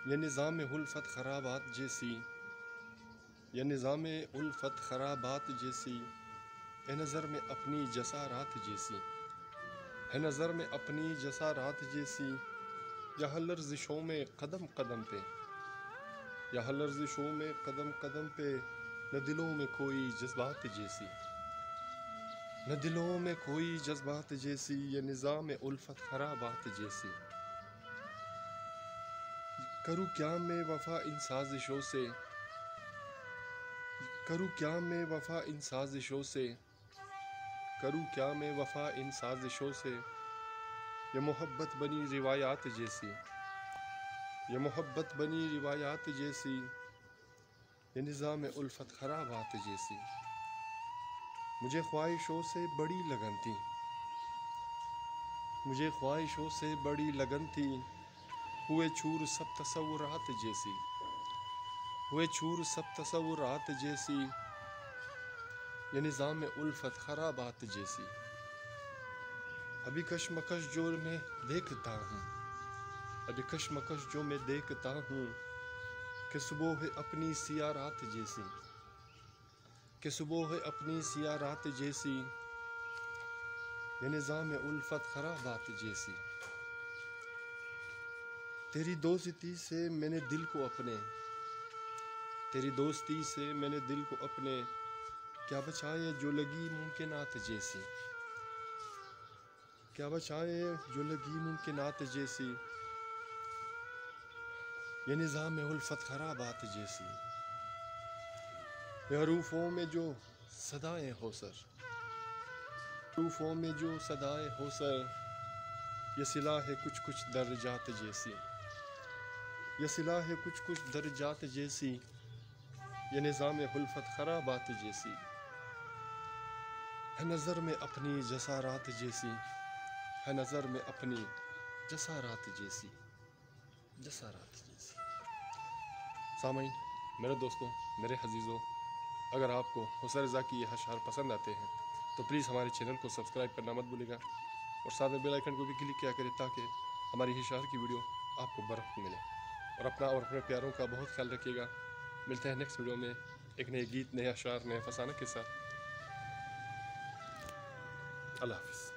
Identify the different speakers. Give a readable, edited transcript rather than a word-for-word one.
Speaker 1: ये निज़ाम उल्फत खराबात जैसी, ये निज़ाम उल्फत खराबात जैसी, ए नज़र में अपनी जसारात जैसी, है नज़र में अपनी जसारात जैसी, यहाँ लर्ज़िशों में कदम कदम पे, यहाँ लर्ज़िशों में कदम कदम पे, न दिलों में कोई जज्बात जैसी, न दिलों में कोई जज्बात जैसी, ये निज़ाम उल्फत खराबात जैसी। करूँ क्या मैं वफ़ा इन साजिशों से, करूँ क्या मैं वफ़ा इन साजिशों से, करूँ क्या मैं वफ़ा इन साजिशों से, ये मोहब्बत बनी रिवायात जैसी, ये मोहब्बत बनी रिवायात जैसी, ये निज़ाम उल्फत खराबात जैसी। मुझे ख्वाहिशों से बड़ी लगन थी, मुझे ख्वाहिशों से बड़ी लगन थी, हुए चूर सब तसव्वुरात जैसी, हुए चूर सब तसव्वुरात जैसी, ये निज़ाम उल्फत खराबात जैसी। अभी कशमकश जो मैं देखता हूँ, अभी कशमकश जो मैं देखता हूँ, कि सुबह है अपनी सिया रात जैसी, कि सुबह है अपनी सिया रात जैसी, ये निज़ाम उल्फत खराबात जैसी। तेरी दोस्ती से मैंने दिल को अपने, तेरी दोस्ती से मैंने दिल को अपने, क्या बचाए जो लगी मुमकिनात जैसी, क्या बचाए जो लगी मुमकिनात जैसी, ये निज़ाम उल्फत खराबात जैसी। ये हरूफों में जो सदाएं हो सर, हरूफों में जो सदाएं हो सर, ये सिला है कुछ कुछ दर्जात जैसी, ये सिला है कुछ कुछ दर्जात जैसी, ये निज़ाम उल्फत खराबात जैसी। है नज़र में अपनी जसारात जैसी, है नज़र में अपनी जसारात जैसी, जसारात जैसी। सामाइन, मेरे दोस्तों, मेरे अजीज़ों, अगर आपको हुसैन रज़ा की ये अशआर पसंद आते हैं तो प्लीज़ हमारे चैनल को सब्सक्राइब करना मत भूलिएगा और साथ में बेल आइकन को भी क्लिक किया करें ताकि हमारी अशआर की वीडियो आपको बर्फ़ मिले। और अपना और अपने प्यारों का बहुत ख्याल रखिएगा। मिलते हैं नेक्स्ट वीडियो में एक नए गीत, नए अशआर, नए फसाना के साथ। अल्लाह हाफ़िज़।